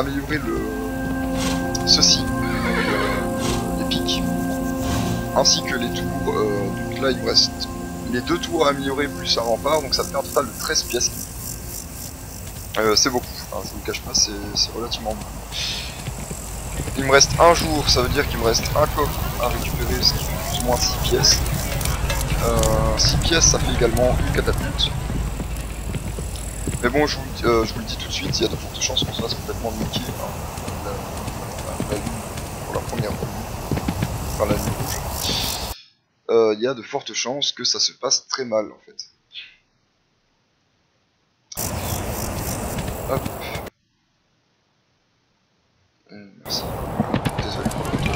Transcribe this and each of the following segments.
améliorer ceci, les pics, ainsi que les tours. Donc là il me reste les 2 tours à améliorer plus un rempart, donc ça fait un total de 13 pièces. C'est beaucoup, hein, je vous le cache pas, c'est relativement beaucoup. Il me reste un jour, ça veut dire qu'il me reste un coffre à récupérer, ce qui fait plus ou moins 6 pièces. 6 pièces, ça fait également une catapulte. Mais bon, je vous le dis tout de suite, il y a de fortes chances qu'on se fasse complètement niquer la lune pour la première nuit. Enfin, la nuit rouge. Il y a de fortes chances que ça se passe très mal en fait. Hop. Merci. Désolé pour le retour.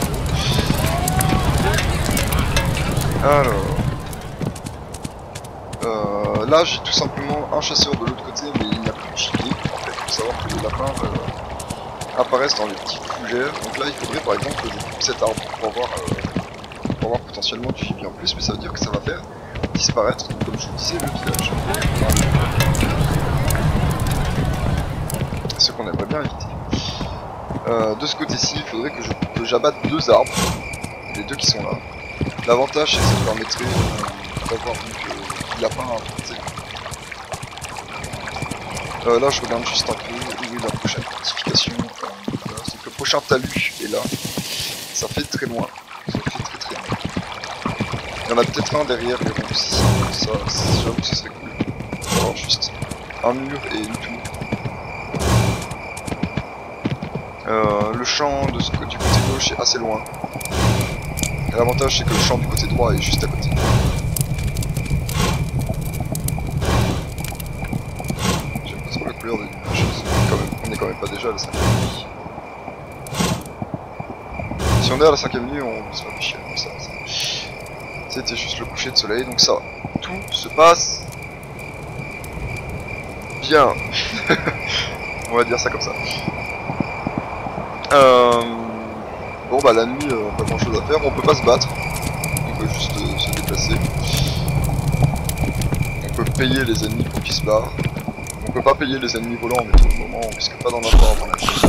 Alors. Là j'ai tout simplement un chasseur de l'autre côté, mais il n'y a plus de gibier. En fait, il faut savoir que les lapins apparaissent dans les petites fougères. Donc là il faudrait par exemple que je coupe cet arbre pour avoir potentiellement du gibier en plus, mais ça veut dire que ça va faire disparaître, donc, comme je vous disais, le village. Ce qu'on aimerait bien éviter. De ce côté-ci, il faudrait que j'abatte 2 arbres, les 2 qui sont là. L'avantage, c'est que ça permettrait d'avoir du lapin à porter. Là, je regarde juste un peu où est la prochaine fortification. C'est que le prochain talus est là. Ça fait très loin. Ça fait très loin. Il y en a peut-être un derrière les ronds ici. Ça, j'avoue que ce serait cool. Alors, juste un mur et une tour. Le champ du côté gauche est assez loin. L'avantage c'est que le champ du côté droit est juste à côté. J'aime pas trop la couleur des nuages. On est quand même pas déjà à la 5ème nuit. Si on est à la 5ème nuit, on se fait chier comme ça. C'était juste le coucher de soleil, donc ça va. Tout se passe bien. On va dire ça comme ça. Bon bah la nuit, pas grand chose à faire, on peut pas se battre, on peut juste se déplacer. On peut payer les ennemis pour qu'ils se barrent. On peut pas payer les ennemis volants, mais pour le moment on risque pas d'en avoir avant la nuit.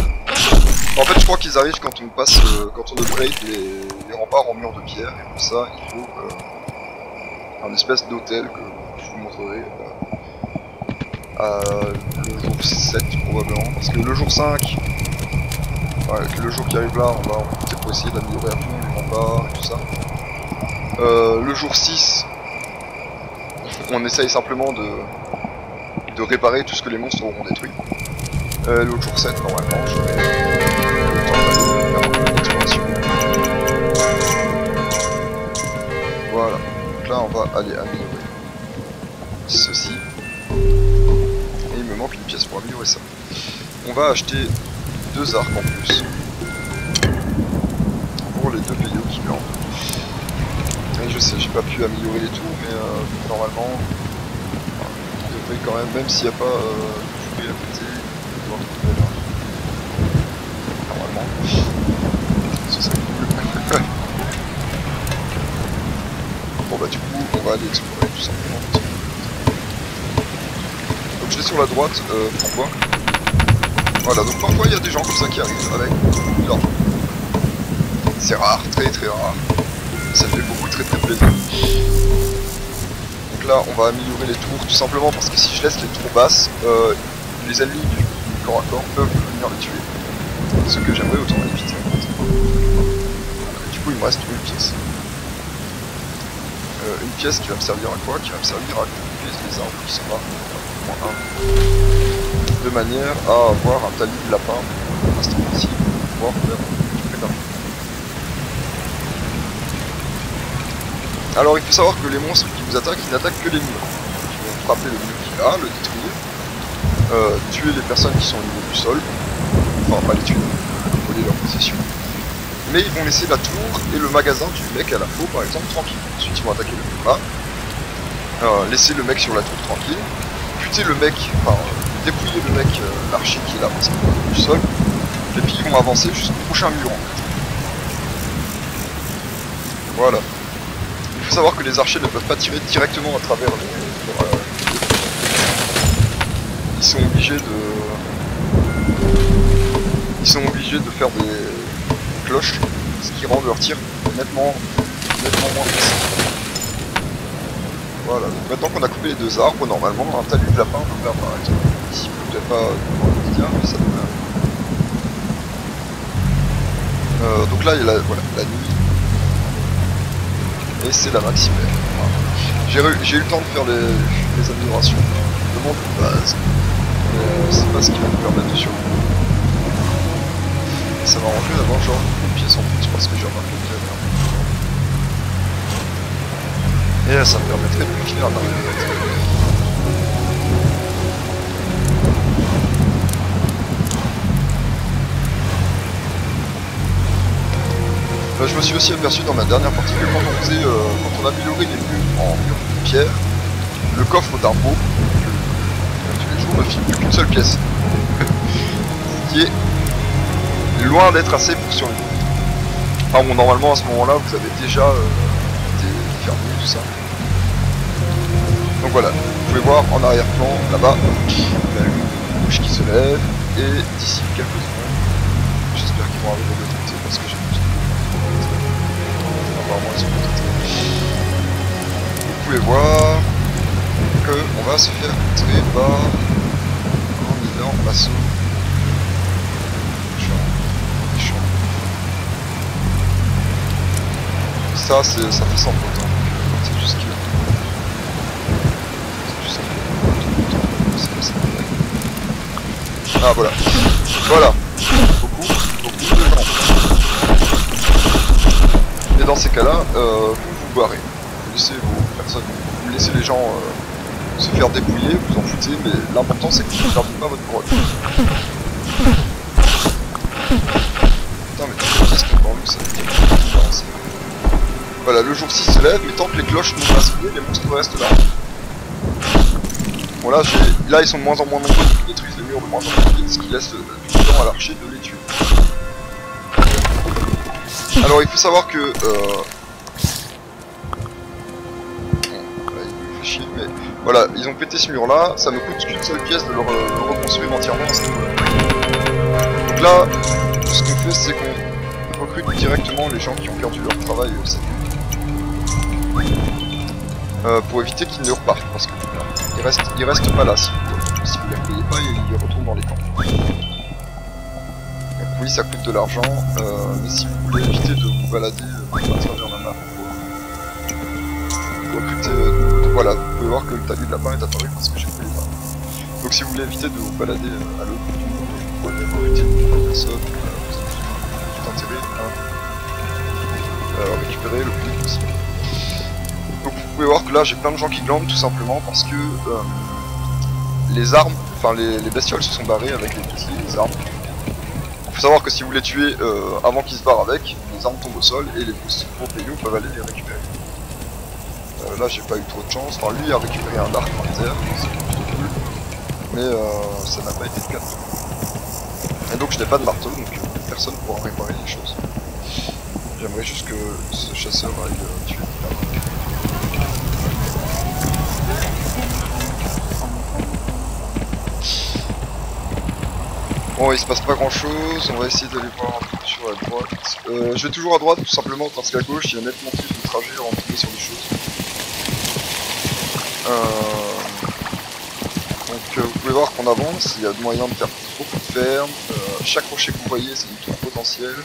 En fait je crois qu'ils arrivent quand on passe, quand on upgrade les remparts en murs de pierre, et pour ça il faut un espèce d'hôtel que je vous montrerai le jour 7 probablement, parce que le jour 5... Ouais, le jour qui arrive là, on va peut-être pour essayer d'améliorer à fond les remparts et tout ça. Le jour 6, on essaye simplement de réparer tout ce que les monstres auront détruit. Le jour 7, normalement, j'aurai le temps d'aller faire un peu d'exploration. Voilà, donc là on va aller améliorer ceci. Et il me manque une pièce pour améliorer ça. On va acheter 2 arcs en plus pour les 2 payaux qui meurent. Et je sais, j'ai pas pu améliorer les tours, mais normalement on devrait quand même s'il n'y a pas de jouer à côté, on doit retrouver là. Normalement, ce serait cool. Bon bah du coup, on va aller explorer tout simplement. Donc je vais sur la droite, pourquoi ? Voilà, donc parfois il y a des gens comme ça qui arrivent avec de l'argent. C'est rare, très rare. Ça fait beaucoup très plaisir. Donc là on va améliorer les tours tout simplement parce que si je laisse les tours basses, les ennemis du corps à corps peuvent venir les tuer. Ce que j'aimerais autant éviter en fait. Donc, du coup il me reste une pièce. Une pièce qui va me servir à quoi? Qui va me servir à couper les arbres qui sont là. Moins 1. De manière à avoir un talis de lapin pour l'instant ici, pour pouvoir faire du lapin. Alors il faut savoir que les monstres qui vous attaquent, ils n'attaquent que les murs. Ils vont frapper le mur qui est là, le détruire, tuer les personnes qui sont au niveau du sol, enfin pas les tuer, voler leur possession. Mais ils vont laisser la tour et le magasin du mec à la faux par exemple tranquille. Ensuite ils vont attaquer le mur là, laisser le mec sur la tour tranquille, buter le mec, enfin dépouiller le mec, l'archer qui est là parce qu'il est du sol, et puis ils vont avancer jusqu'au prochain mur en fait. Voilà. Il faut savoir que les archers ne peuvent pas tirer directement à travers les... Ils sont obligés ils sont obligés de faire des cloches, ce qui rend leur tir nettement moins facile. Voilà, donc maintenant qu'on a coupé les deux arbres, normalement un talus de lapin devrait apparaître. Ici, peut-être pas dans le média, mais ça devrait. Donc là, il y a voilà, la nuit. Et c'est la maximale. Voilà. J'ai eu le temps de faire les améliorations. Je demande de base. Mais c'est pas ce qui va me permettre de survivre. Ça m'a arrangé d'avoir genre une pièce en plus parce que j'ai remarqué que j'avais un peu. Et ça me permettrait de finir à l'arrivée. Je me suis aussi aperçu dans ma dernière partie que quand on faisait, quand on améliorait les murs en murs de pierre, le coffre d'Arbo, tous les jours, ne file plus qu'une seule pièce. Ce qui est loin d'être assez pour survivre. Enfin bon, normalement à ce moment-là, vous avez déjà été fermé, tout ça. Donc voilà, vous pouvez voir en arrière-plan, là-bas, une bouche qui se lève, et d'ici quelques secondes, j'espère qu'ils vont arriver de côté parce que j'ai plus de... Apparemment ils sont contactés. Vous pouvez voir qu'on va se faire tirer par un énorme maçon. Ça fait 100 potes, hein. C'est juste qu'il Ah voilà. Voilà. Beaucoup de gens. Et dans ces cas-là, vous vous barrez. Vous laissez vos personnes, vous laissez les gens se faire dépouiller, vous en foutez, mais l'important c'est que vous ne perdez pas votre couronne. Putain mais qu'est-ce qu'on parle ça fait Voilà, le jour 6 se lève, mais tant que les cloches ne sont pas sonnées, les monstres restent là. Bon là ils sont de moins en moins nombreux, ils détruisent les murs de moins en moins vite, ce qui laisse du temps à l'archer de les tuer. Alors il faut savoir que... Bon, là, il me fait chier, mais... Voilà, ils ont pété ce mur là, ça me coûte qu'une seule pièce de le reconstruire entièrement à ce niveau-là. Donc là, ce qu'on fait c'est qu'on recrute directement les gens qui ont perdu leur travail cette nuit. Pour éviter qu'ils ne repartent, parce qu'ils restent pas là si vous les payez pas, ils retournent dans les camps. Donc oui, ça coûte de l'argent, mais si vous voulez éviter de vous balader à travers la map, pour recruter... voilà, vous pouvez voir que le talus de lapin est apparu parce que j'ai payé pas. Donc si vous voulez éviter de vous balader à l'autre bout du monde, vous pouvez recruter une personne, tout intérêt à récupérer le plus vite possible. Donc vous pouvez voir que là j'ai plein de gens qui glandent tout simplement parce que les armes, enfin les bestioles se sont barrées avec les fusils, les armes. Il faut savoir que si vous les tuez avant qu'ils se barrent avec, les armes tombent au sol et les gros payous peuvent aller les récupérer. Là j'ai pas eu trop de chance, enfin lui a récupéré un arc par terre, c'est plutôt cool, mais ça n'a pas été le cas. Et donc je n'ai pas de marteau, donc personne ne pourra réparer les choses. J'aimerais juste que ce chasseur aille tuer la main. Bon, il se passe pas grand chose, on va essayer d'aller voir un peu sur la droite. Je vais toujours à droite tout simplement parce qu'à gauche il y a nettement plus de trajet avant de tomber sur des choses. Donc vous pouvez voir qu'on avance, il y a moyen de faire beaucoup de fermes, chaque rocher que vous voyez c'est du tour potentiel.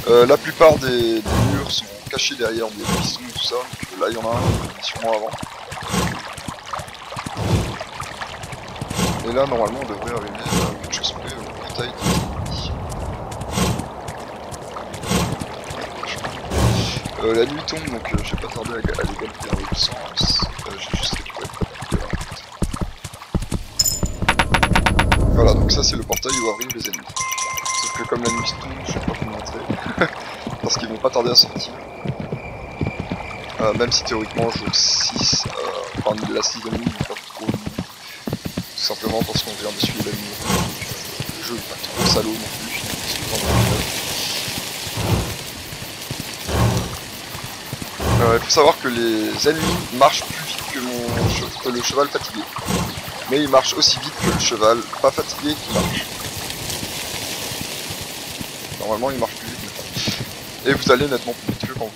La plupart des murs sont cachés derrière des pistons et tout ça, donc là il y en a un, sûrement avant. Et là normalement on devrait arriver à quelque chose près au portail de la nuit tombe donc je vais pas tarder à les gagner dans l'autre sens, j'ai juste récupéré le portail. Voilà, donc ça c'est le portail où arrivent les ennemis. Sauf que comme la nuit tombe, je vais pas vous montrer, parce qu'ils vont pas tarder à sortir. Même si théoriquement jour 6, enfin la 6 ennemis n'est pas trop... Tout simplement parce qu'on vient de suivre la nuit. Le jeu est pas trop salaud non plus. Il faut savoir que les ennemis marchent plus vite que le cheval fatigué. Mais ils marchent aussi vite que le cheval pas fatigué qui marche. Normalement il marche plus vite maintenant. Et vous allez nettement plus vite que quand vous.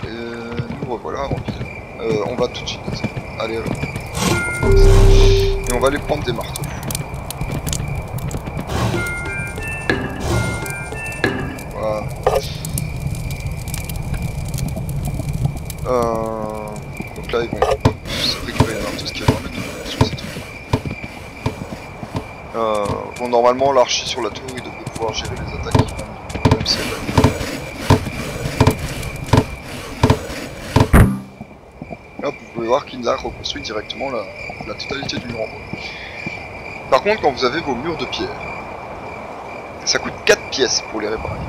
Et nous revoilà en ville. On va tout de suite. Allez, et on va aller prendre des marteaux. Voilà. Donc là ils vont se récupérer tout ce qu'il y a dans la tour sur ces trucs. Bon, normalement l'archi sur la tour il devrait pouvoir gérer les attaques qui viennent, même si elle là vous pouvez voir qu'il a reconstruit directement la totalité du mur en bois. Par contre quand vous avez vos murs de pierre, ça coûte 4 pièces pour les réparer.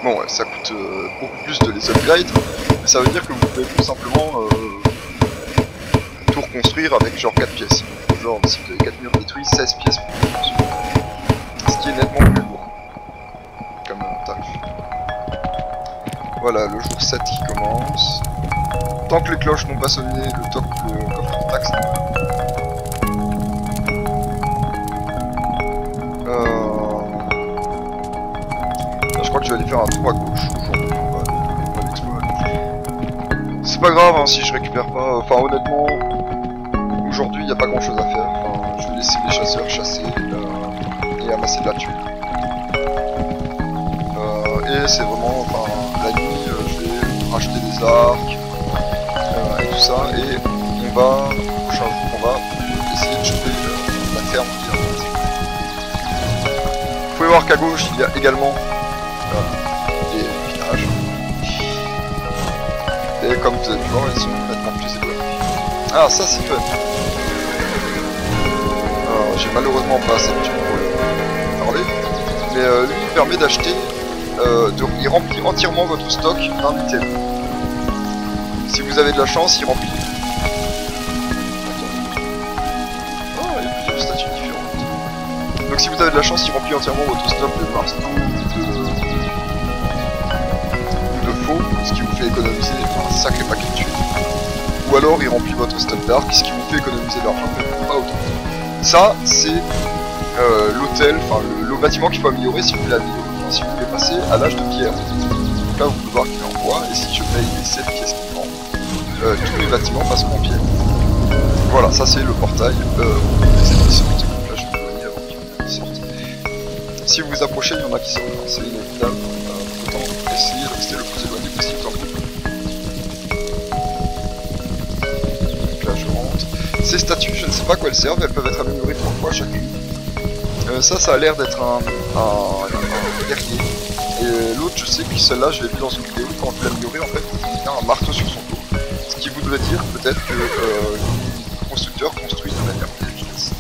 Bon ouais, ça coûte beaucoup plus de les upgrade, mais ça veut dire que vous pouvez tout simplement tout reconstruire avec genre 4 pièces. Genre si vous avez 4 murs détruits, 16 pièces pour reconstruire. Ce qui est nettement plus lourd comme tarif. Voilà, le jour 7 qui commence. Tant que les cloches n'ont pas sonné, le coffre de taxe n'est pas. Je crois que je vais aller faire un tour à gauche aujourd'hui, on va l'explorer à gauche. C'est pas grave hein, si je récupère pas, enfin honnêtement, aujourd'hui il n'y a pas grand chose à faire, enfin, je vais laisser les chasseurs chasser et amasser de la thune. Et c'est vraiment, enfin, la nuit je vais racheter des arcs et tout ça, et on va essayer de choper la ferme qui est en fait. Vous pouvez voir qu'à gauche il y a également des villages. Et comme vous avez pu voir, ils sont nettement plus éloignés. Ah, ça c'est fun. J'ai malheureusement pas assez de thunes pour le parler. Mais lui il permet d'acheter, il remplit entièrement votre stock d'un item. Si vous avez de la chance, il remplit. Oh, il y a plusieurs statues différentes. Donc si vous avez de la chance, il remplit entièrement votre stock de marteaux, ce qui vous fait économiser un sacré paquet de thunes. Ou alors il remplit votre stock d'arc, ce qui vous fait économiser de l'argent, mais pas autant. Ça, c'est l'hôtel, enfin le bâtiment qu'il faut améliorer si vous voulez passer à l'âge de pierre. Donc là, vous pouvez voir qu'il est en bois, et si je paye les 7 pièces qu'il vend, tous les bâtiments passeront en pierre. Voilà, ça c'est le portail des ennemis sortent. Donc là, je vais m'éloigner avant qu'ils sortent. Si vous vous approchez, il y en a qui sortent, c'est inévitable. Autant essayer de rester le plus éloigné possible dans le groupe. Donc là je rentre. Ces statues, je ne sais pas à quoi elles servent, elles peuvent être améliorées 3 fois chacune. Ça a l'air d'être un guerrier. Et l'autre, je sais que celle-là, je l'ai vu dans une vidéo, quand je l'ai améliorée, en fait, il a un marteau sur son dos. Ce qui voudrait dire peut-être que les constructeurs construisent de manière plus efficace.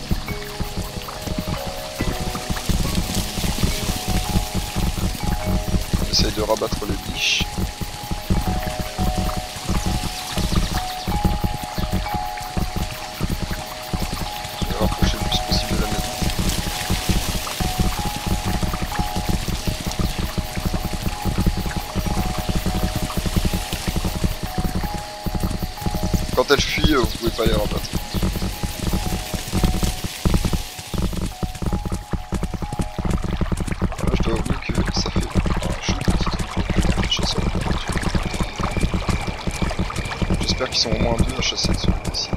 J'essaye de rabattre les biches. Je vais rapprocher le plus possible de la maison. Quand elle fuit, vous pouvez pas les rabattre. Je dois avouer que ça fait un jeu de petit troupeau que les chasseurs ont perdu. J'espère qu'ils sont au moins 2 à chasser de celui-ci.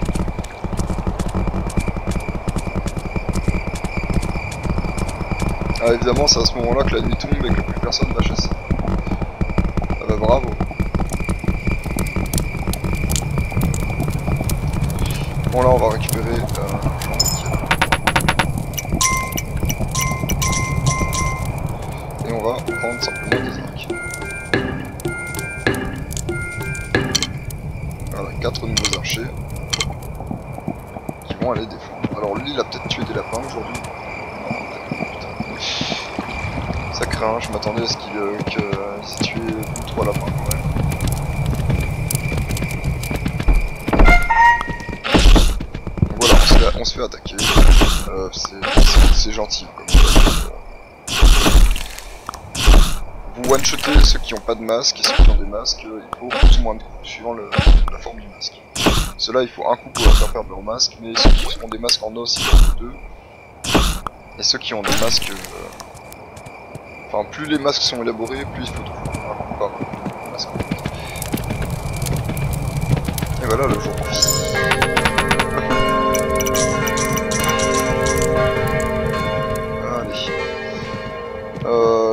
Ah évidemment c'est à ce moment là que la nuit tombe et que plus personne va chasser. Ah bah bravo. Bon là on va récupérer l'argent qu'il y a. Et on va prendre simplement des arcs. Voilà, 4 nouveaux archers qui vont aller défendre. Alors lui il a peut-être tué des lapins aujourd'hui. Ça craint, je m'attendais à ce qu'il s'est tué 2 ou 3 lapins quand même. Donc voilà, on se fait attaquer. C'est gentil comme ça. Vous one-shotez ceux qui n'ont pas de masque et ceux qui ont des masques, il faut plus ou moins de coups suivant la forme du masque. Ceux-là, il faut un coup pour leur faire perdre leur masque, mais ceux qui ont des masques en os, il faut 2. Et ceux qui ont des masques... Enfin, plus les masques sont élaborés, plus il faut 2 coups par masque. Et voilà, le jour Allez.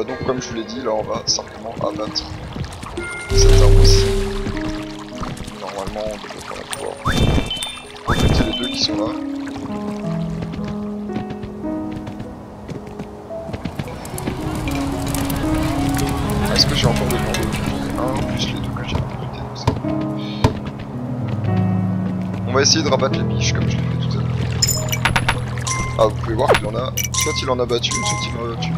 Donc comme je vous l'ai dit, là on va simplement abattre cette arme aussi. Normalement on devrait pouvoir recruter les deux qui sont là. Est-ce que j'ai encore des bandeaux? J'en ai un, plus les deux que j'ai recrutés. On va essayer de rabattre les biches comme je l'ai fait tout à l'heure. Ah, vous pouvez voir qu'il en a... Soit il en a battu, soit il en a battu.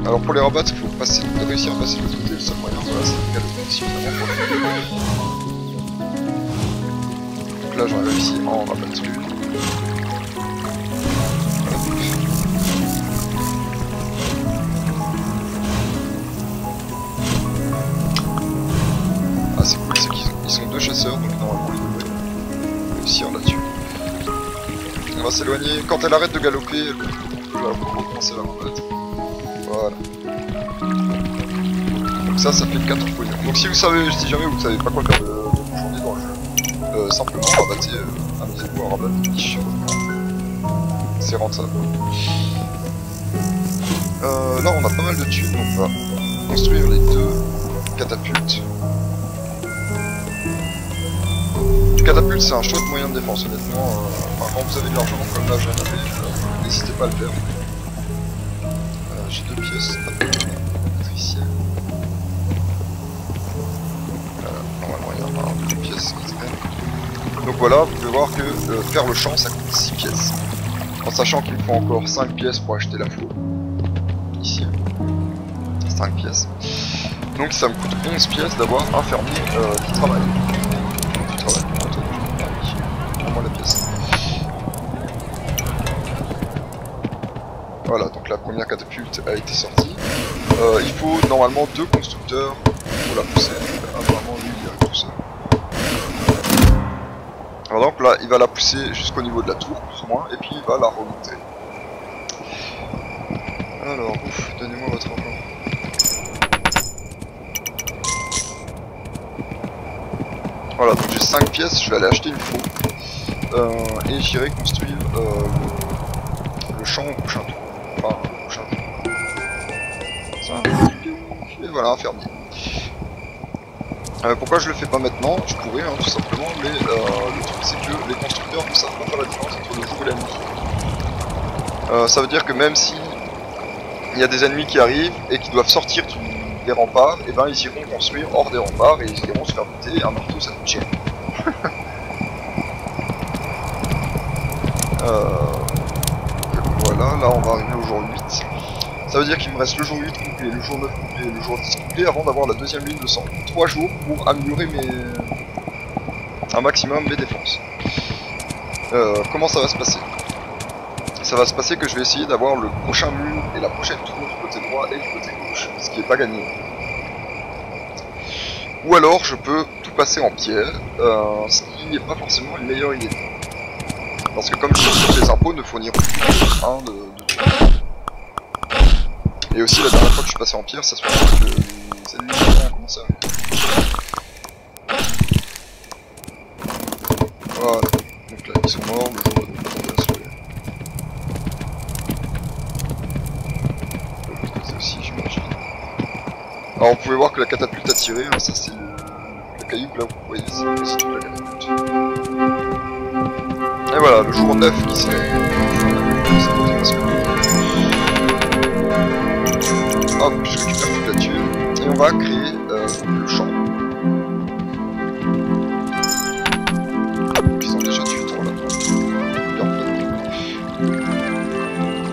Alors pour les rabattre, il faut réussir à passer de l'autre côté. Le seul moyen, voilà, c'est de galoper suffisamment pour le. Donc là, j'en ai réussi à en rabattre une. Ah, c'est cool, c'est qu'ils sont deux chasseurs, donc normalement ils devraient réussir là-dessus. On va s'éloigner. Quand elle arrête de galoper, elle va recommencer à la rabattre. Voilà. Donc ça fait 4 poignons. Donc si jamais vous savez pas quoi faire de vos journées dans le jeu, simplement rabattez, amusez-vous à rabattre des biches. C'est rentable. Là on a pas mal de thunes, donc on va construire les 2 catapultes. Le catapulte c'est un chouette moyen de défense honnêtement. Enfin, quand vous avez de l'argent comme là j'en avais, n'hésitez pas à le faire. J'ai 2 pièces électriciennes. Normalement il y en a 2 pièces qui traînent. Donc voilà, vous pouvez voir que faire le champ ça coûte 6 pièces. En sachant qu'il me faut encore 5 pièces pour acheter la faux. Ici. 5 pièces. Donc ça me coûte 11 pièces d'avoir un fermier qui travaille. Prends-moi la pièce. Voilà, donc la première catapulte a été sortie. Il faut normalement 2 constructeurs pour la pousser. Apparemment lui il y a tout seul. Alors donc là il va la pousser jusqu'au niveau de la tour plus ou moins et puis il va la remonter. Alors ouf, donnez-moi votre argent. Voilà, donc j'ai 5 pièces, je vais aller acheter une faux. Et j'irai construire le champ au prochain tour. Enfin, le prochain tour. Ça, et voilà, un fermier. Pourquoi je le fais pas maintenant? Je pourrais, hein, tout simplement, mais le truc c'est que les constructeurs ne savent pas faire la différence entre le jour et la nuit. Ça veut dire que même si il y a des ennemis qui arrivent et qui doivent sortir des remparts, et ben ils iront construire hors des remparts et ils iront se faire buter. Un marteau ça coûte cher. Voilà, là on va arriver au jour 8. Ça veut dire qu'il me reste le jour 8 complet, le jour 9 complet et le jour 10 complet avant d'avoir la deuxième ligne de sang. 3 jours pour améliorer un maximum mes défenses. Comment ça va se passer? Ça va se passer que je vais essayer d'avoir le prochain mur et la prochaine tour du côté droit et du côté gauche, ce qui n'est pas gagné. Ou alors je peux tout passer en pierre, ce qui n'est pas forcément une meilleure idée. Parce que comme je sais que les impôts ne fourniront un de tout. Et aussi la dernière fois que je suis passé en pierre, ça se fait que les ennemis ont commencé à arriver. Voilà, donc là ils sont morts, le jour ne peut pas tomber à sauver. De l'autre côté aussi j'imagine. Alors vous pouvez voir que la catapulte a tiré, hein, ça c'est le caillou là vous voyez, c'est toute la catapulte. Et voilà, le jour 9 qui s'est... Hop, je récupère toute la thune. Et on va créer le champ. Ils ont déjà tué 3 là.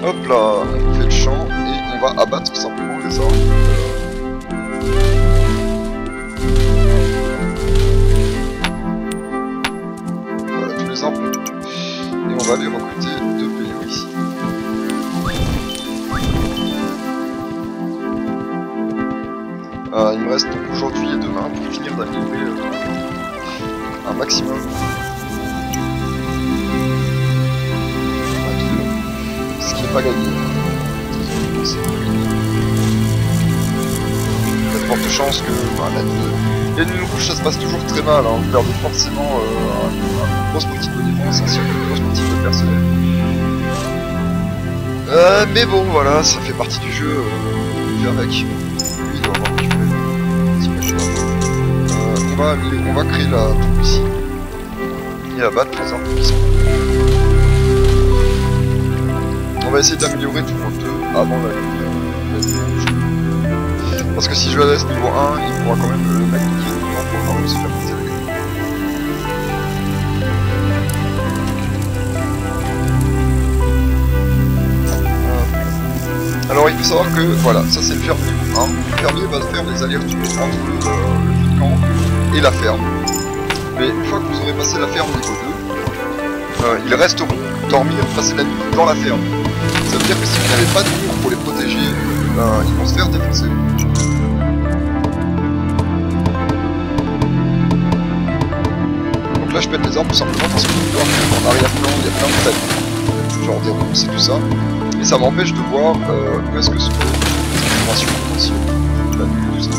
Hop là, on fait le champ et on va abattre tout simplement les arbres. Voilà, tous les arbres. Et on va aller recruter 2 payaux ici. Il me reste donc aujourd'hui et demain pour finir d'améliorer un maximum. Ce qui n'est pas gagné. Il y a de fortes chances que les lignes rouges ça se passe toujours très mal, hein. Vous perdez forcément une grosse partie de vos défenses ainsi qu'une grosse partie de votre personnel. Mais bon voilà, ça fait partie du jeu, avec. Lui il doit avoir récupéré. On va créer la troupe ici. Et abattre les arbres qui sont. On va essayer d'améliorer tout le 2 avant la ligne rouge. Parce que si je la laisse niveau 1, il pourra quand même le mec qui est devant pour quand même se faire péter la gueule. Alors il faut savoir que voilà, ça c'est le fermier. Hein. Le fermier va faire des allers-retours entre le camp et la ferme. Mais une fois que vous aurez passé la ferme niveau 2, ils resteront dormir, passer la nuit dans la ferme. Ça veut dire que si vous n'avez pas de mur pour les protéger, ils vont se faire défoncer. Donc là je pète les arbres tout simplement parce que en arrière-plan il y a plein de talus, genre des ronces et tout ça. Et ça m'empêche de voir où est-ce que se trouve cette information potentielle. La nuit, tout ça.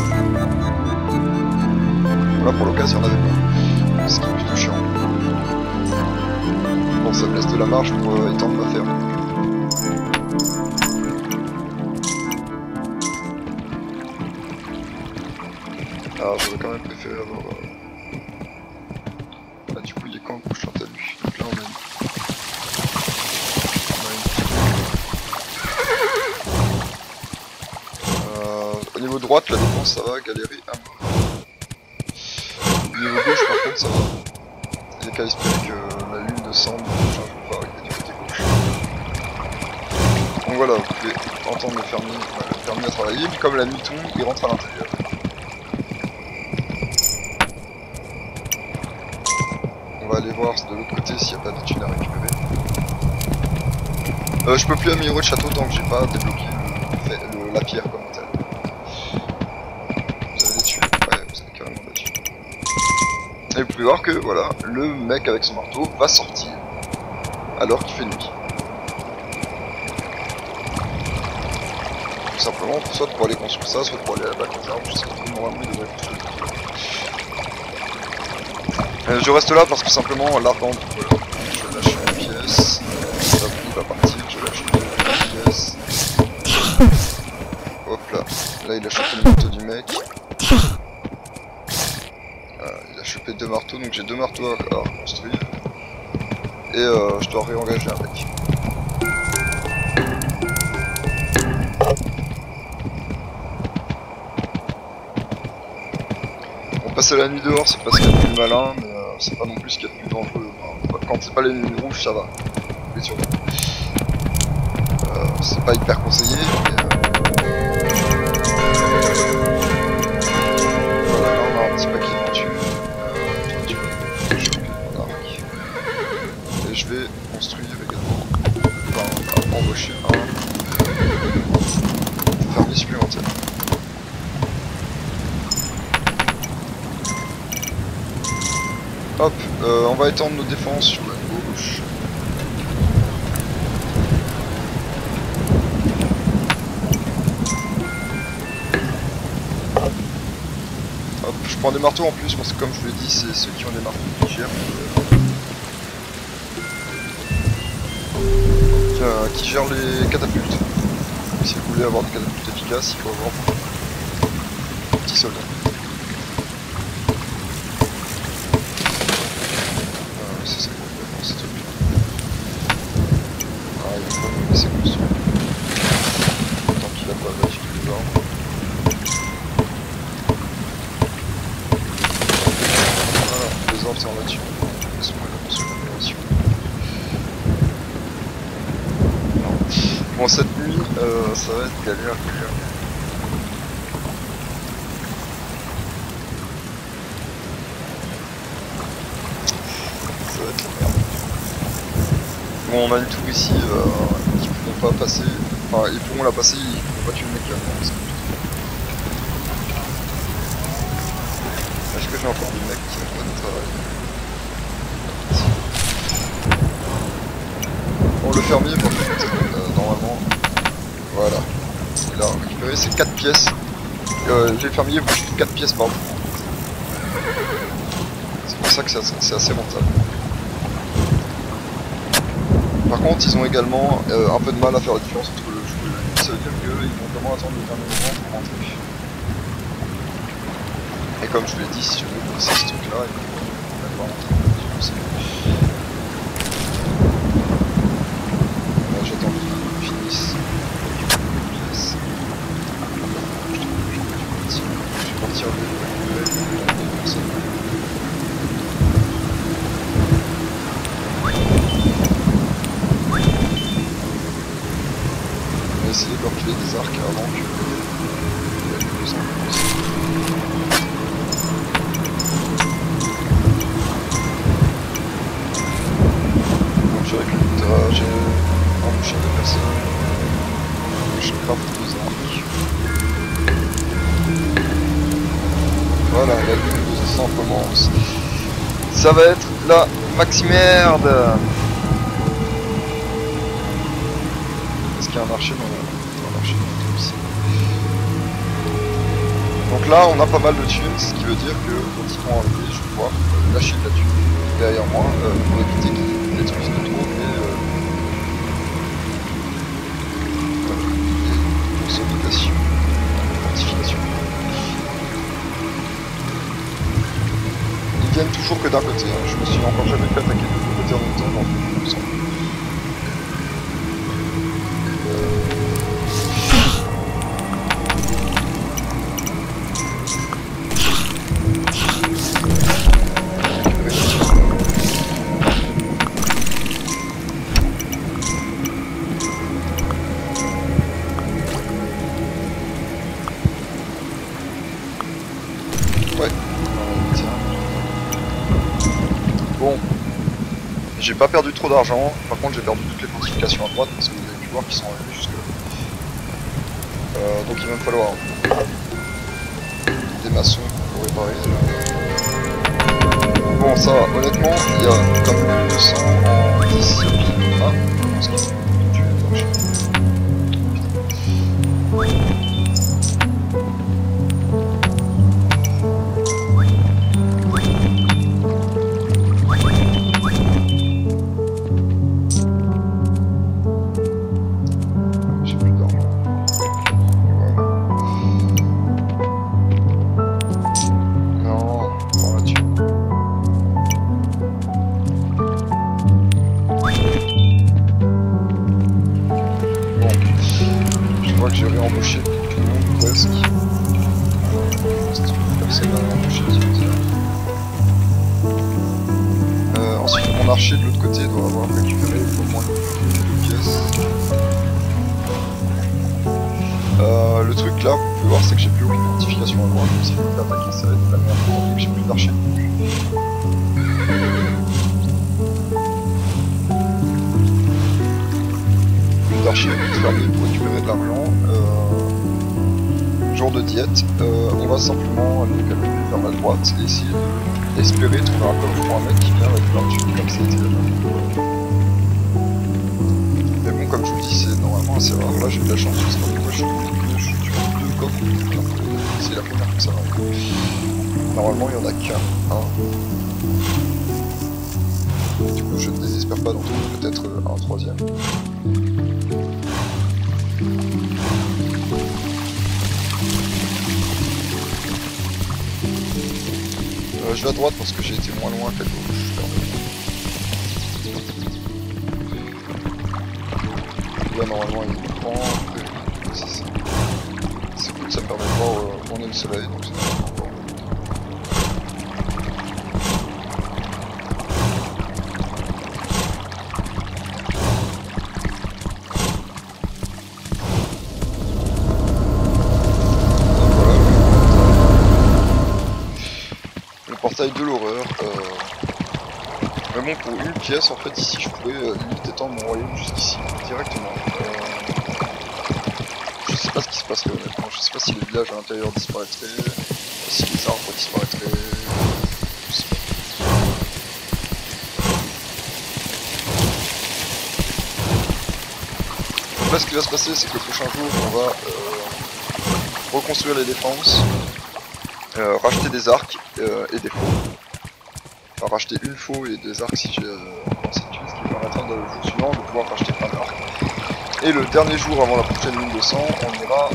Voilà, pour l'occasion, il y en avait pas. Ce qui est plutôt chiant. Bon, ça me laisse de la marge pour étendre ma ferme. Alors, j'aurais quand même préféré avoir... Ah, du coup, il est quand que je chante à lui. Donc là, on a au niveau droite, la défense ça va, galérer un peu. Au niveau gauche, par contre, ça va. Il n'y a qu'à espérer que la lune descende, je ne pas arriver du côté gauche. Donc voilà, vous pouvez entendre le fermier à travailler, puis comme la nuit tombe, il rentre à l'intérieur. On va aller voir de l'autre côté s'il n'y a pas de thunes à récupérer. Je peux plus améliorer le château tant que j'ai pas débloqué la pierre comme telle. Et vous pouvez voir que voilà, le mec avec son marteau va sortir alors qu'il fait nuit. Tout simplement, soit pour aller construire ça, soit pour aller à la bac aux arbres, je sais pas trop, normalement il devrait construire. Je reste là parce que simplement l'arbre, voilà, je lâche une pièce, hop, il va partir, je lâche une pièce. Hop là, là il a chopé le marteau du mec. Il a chopé 2 marteaux, donc j'ai 2 marteaux à reconstruire. Et je dois réengager un mec. Bon, passer la nuit dehors, c'est pas ce qu'il y a de plus malin, mais c'est pas non plus ce qu'il y a de plus dangereux. Enfin, quand c'est pas les lignes rouges, ça va. Mais surtout. C'est pas hyper conseillé, mais... Voilà, là on a un petit paquet de tues. Et je vais construire également, enfin embaucher un fermier supplémentaire. Hop, on va étendre nos défenses sur la gauche. Hop, je prends des marteaux en plus parce que comme je vous l'ai dit, c'est ceux qui ont des marteaux qui gèrent. Qui gère les catapultes. Donc, si vous voulez avoir des catapultes efficaces, il faut avoir des petits soldats. C'est ça, c'est tout bien. Ah, il va pas me laisser construire. Tant qu'il a pas abattu tous les arbres. Voilà, les arbres c'est en nature. Laisse-moi la construire l'opération. Bon, cette nuit, ça va être galère. Ça va être la merde. Bon, on a une tour ici qui pourront pas passer. Enfin, ils pourront la passer, ils pourront pas tuer le mec là. Est-ce que j'ai encore des mecs qui n'ont pas de travail? Bon, le fermier, par contre, normalement, voilà. Il a récupéré ces 4 pièces. Les fermiers bouffent 4 pièces par jour. C'est pour ça que c'est assez rentable. Par contre, ils ont également un peu de mal à faire la différence entre le jour et la nuit. Ça veut dire qu'ils vont vraiment attendre le dernier moment pour rentrer. Et comme je vous l'ai dit, si je veux passer ce truc-là, il faut pas rentrer. Là, j'attends qu'ils finissent. Je vais partir de personne. On va essayer d'enfiler des arcs avant que les gens commencent. Donc j'ai embauché 2 personnes. Je craft 2 arcs. Voilà, la lune de sang commence. Ça va être la maxi-merde. Est-ce qu'il y a un archer dans un archer aussi. Donc là, on a pas mal de thunes, ce qui veut dire que quand ils vont arriver, je vais pouvoir lâcher de la thune derrière moi pour éviter qu'ils détruisent de trop les consolidations, fortifications. Ils viennent toujours que d'un côté, hein. Je me suis encore jamais fait attaquer de deux côtés en même temps dans le sang. J'ai pas perdu trop d'argent, par contre j'ai perdu toutes les fortifications à droite parce que vous avez pu voir qu'ils sont arrivés jusque là. Donc il va me falloir des maçons pour réparer. Bon ça va, honnêtement il y a comme 200 en 10 piles. Ah, ce qui archer de l'autre côté doit avoir récupéré au moins une pièce. Le truc là, vous pouvez voir, c'est que j'ai plus aucune fortification à droite, donc si je me fais attaquer, ça va être la merde pour que j'ai plus d'archers. Plus d'archers, plus de fermiers pour récupérer de l'argent. Jour de diète, on va simplement aller calculer vers la droite et essayer d'espérer trouver un coffre pour un mec qui vient avec plein de thunes comme ça était là. Mais bon, comme je vous dis, c'est normalement assez rare. Là j'ai de la chance, je sais pas pourquoi je suis 2 coffres, c'est la première fois que ça arrive. Normalement il y en a qu'un. Du coup je ne désespère pas d'en trouver peut-être un troisième. Je vais à droite parce que j'ai été moins loin qu'à gauche. Là normalement il me prend. C'est cool, ça me permet de voir où on est le soleil. Donc portail de l'horreur. Mais bon, pour une pièce, en fait, ici, je pouvais limite étendre mon royaume jusqu'ici, directement. Je sais pas ce qui se passerait honnêtement, je sais pas si les villages à l'intérieur disparaîtraient, si les arbres disparaîtraient. Je sais pas. là, ce qui va se passer, c'est que le prochain jour, on va reconstruire les défenses, racheter des arcs et des faux. Enfin, racheter une faux et des arcs si j'ai ce qui permettra le jour suivant de pouvoir racheter plein d'arcs. Et le dernier jour avant la prochaine ligne de sang, on ira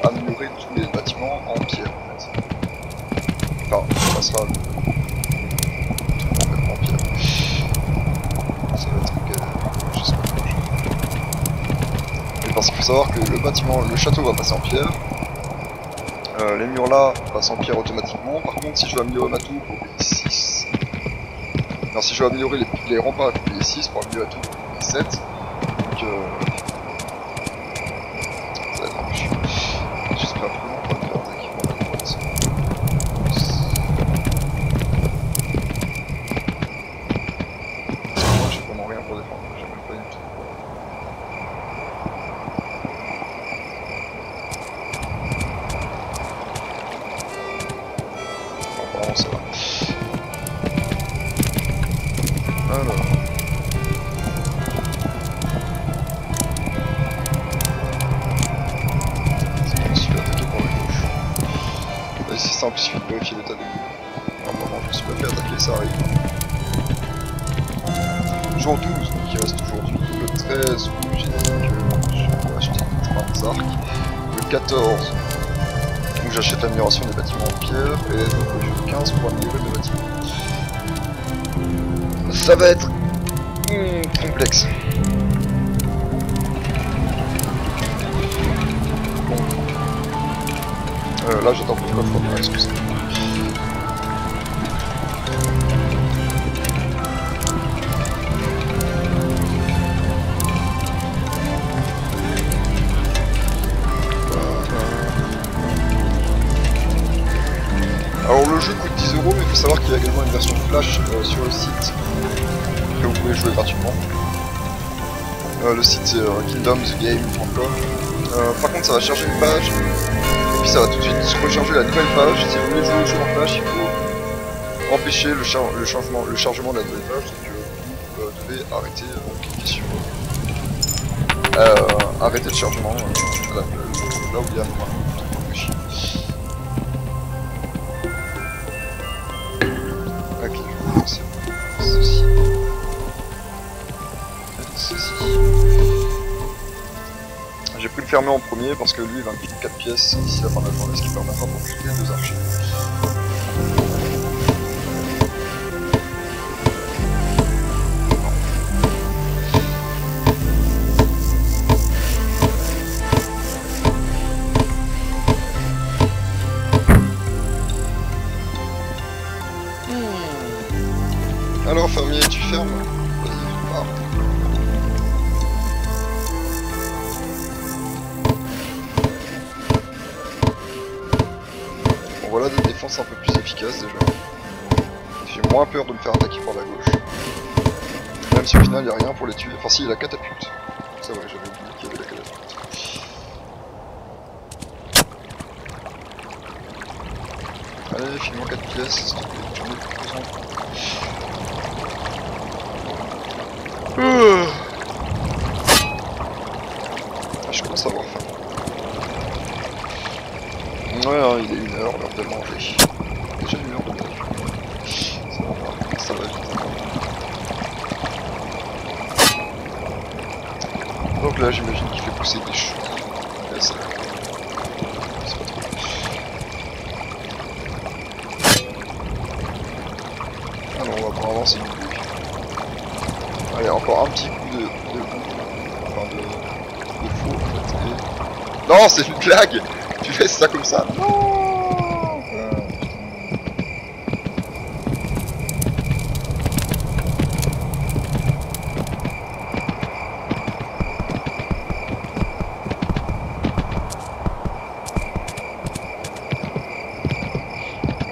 améliorer tous les bâtiments en pierre en fait. Enfin, on passera le tout complètement en pierre. Ça va être galère, je sais pas comment je vais. Mais parce qu'il faut savoir que le bâtiment, le château va passer en pierre. Les murs là passent en pierre automatiquement. Par contre, si je veux améliorer ma tour, pour payer 6. Non, si je veux améliorer les remparts, pour payer 6, pour améliorer la tour, pour payer 7. Donc, ça va être un peu chiant. J'espère vraiment pas me faire attaquer par la droite. Parce que moi, j'ai vraiment rien pour défendre. J'ai même pas une tour. Apparemment ça va. Alors. Je me suis fait attaquer par la gauche. Là, c'est simple, il suffit de vérifier l'état des murs. Normalement, je me suis pas fait attaquer, ça arrive. Jour 12, donc il reste aujourd'hui. Le 13 où j'ai dit que je vais acheter des arcs. Le 14 où j'achète l'amélioration des bâtiments en pierre. Et donc le jour 15 pour améliorer mes bâtiments. Ça va être complexe. Bon. Là j'attends pour le coffre pour excuser. Alors le jeu coûte 10 €, mais il faut savoir qu'il y a également une version flash sur le site que vous pouvez jouer gratuitement. Le site c'est kingdomsgame.com. Par contre ça va charger une page, et puis ça va tout de suite recharger la nouvelle page. Si vous voulez jouer au jeu en flash, il faut empêcher le chargement de la nouvelle page, donc vous devez arrêter, cliquer sur arrêter le chargement là où il y a un ok, je vais commencer ceci. J'ai pris le fermé en premier parce que lui il va me piquer 4 pièces d'ici la fin de la journée, ce qui permettra de recruter 2 archers. Alors fermier, tu fermes? Vas-y, pars. Bon voilà des défenses un peu plus efficaces déjà. J'ai moins peur de me faire attaquer par la gauche. Même si au final il n'y a rien pour les tuer. Enfin si, il y a la catapulte. Ça ouais, j'avais oublié qu'il y avait la catapulte. Allez, file-moi 4 pièces, j'en ai plus besoin. Je commence à avoir faim. Ouais, hein, il est 1h, l'heure de manger. Déjà 1h de manger. Ça va vite. Donc là, j'imagine qu'il fait pousser des choux. Là, c'est pas trop. Alors, on va pouvoir avancer du coup. Allez, encore un petit coup de faux en fait. Et... non, c'est une blague. Tu fais ça comme ça. Non.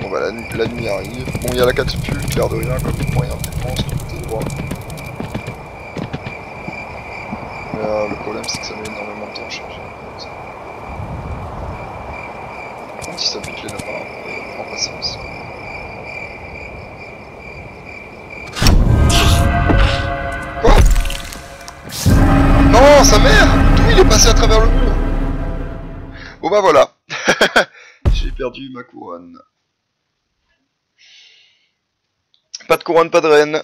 Bon bah la nuit arrive. Bon, il y a la catapulte, l'air de rien, comme moyen de défense du côté droit. Le problème c'est que ça met énormément de temps à charger. Par contre si ça pique les lapins en patience. Quoi? Non, sa mère! il est passé à travers le mur. Bon bah voilà. J'ai perdu ma couronne. Pas de couronne, pas de reine.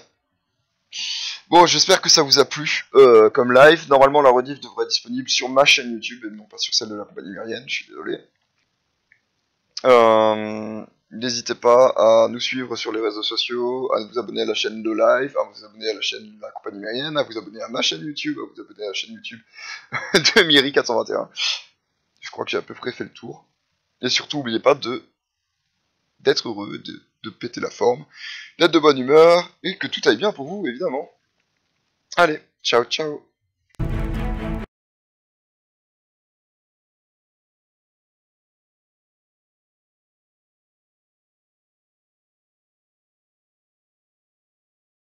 Bon, j'espère que ça vous a plu comme live. Normalement, la rediff devrait être disponible sur ma chaîne YouTube et non pas sur celle de la compagnie Mérienne, je suis désolé. N'hésitez pas à nous suivre sur les réseaux sociaux, à vous abonner à la chaîne de live, à vous abonner à la chaîne de la compagnie Mérienne, à vous abonner à ma chaîne YouTube, à vous abonner à la chaîne YouTube de Miri421. Je crois que j'ai à peu près fait le tour. Et surtout, n'oubliez pas d'être heureux, de péter la forme, d'être de bonne humeur, et que tout aille bien pour vous, évidemment. Allez, ciao ciao.